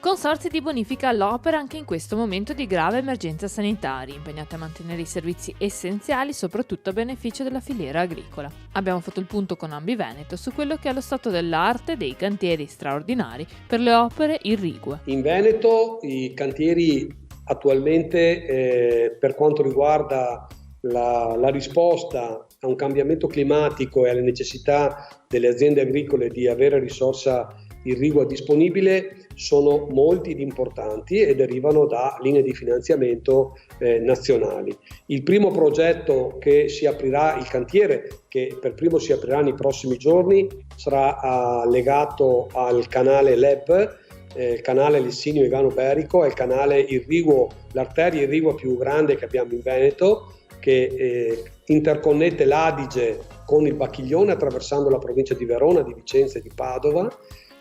Consorzi di bonifica all'opera anche in questo momento di grave emergenza sanitaria, impegnati a mantenere i servizi essenziali soprattutto a beneficio della filiera agricola. Abbiamo fatto il punto con Ambi Veneto su quello che è lo stato dell'arte dei cantieri straordinari per le opere irrigue. In Veneto i cantieri attualmente per quanto riguarda la risposta a un cambiamento climatico e alle necessità delle aziende agricole di avere risorsa irrigua disponibile sono molti ed importanti e derivano da linee di finanziamento nazionali. Il primo progetto che si aprirà, il cantiere che per primo si aprirà nei prossimi giorni, sarà legato al canale LEB, il canale Lessinio Egano Berico, è il canale irriguo, l'arteria irrigua più grande che abbiamo in Veneto, che interconnette l'Adige con il Bacchiglione attraversando la provincia di Verona, di Vicenza e di Padova,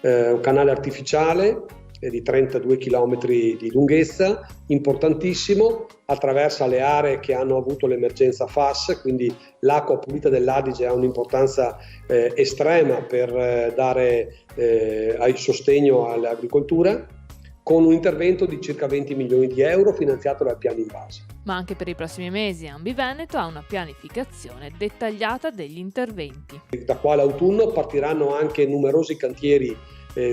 un canale artificiale di 32 km di lunghezza, importantissimo, attraversa le aree che hanno avuto l'emergenza FAS, quindi l'acqua pulita dell'Adige ha un'importanza estrema per dare sostegno all'agricoltura, con un intervento di circa 20 milioni di euro finanziato dal piano in base. Ma anche per i prossimi mesi Ambi Veneto ha una pianificazione dettagliata degli interventi. Da qua all'autunno partiranno anche numerosi cantieri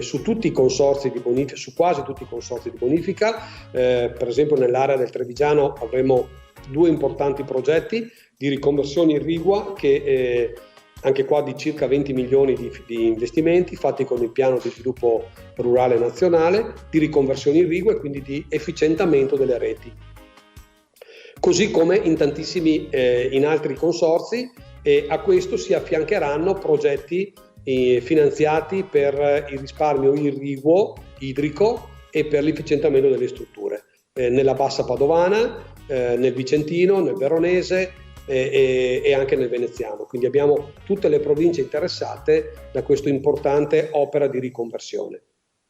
su tutti i consorzi di bonifica, su quasi tutti i consorzi di bonifica, per esempio nell'area del Trevigiano avremo 2 importanti progetti di riconversione irrigua che anche qua di circa 20 milioni di investimenti fatti con il piano di sviluppo rurale nazionale, di riconversione irrigua e quindi di efficientamento delle reti. Così come in tantissimi in altri consorzi, e a questo si affiancheranno progetti finanziati per il risparmio irriguo, idrico e per l'efficientamento delle strutture nella Bassa Padovana, nel Vicentino, nel Veronese e anche nel Veneziano. Quindi abbiamo tutte le province interessate da questa importante opera di riconversione.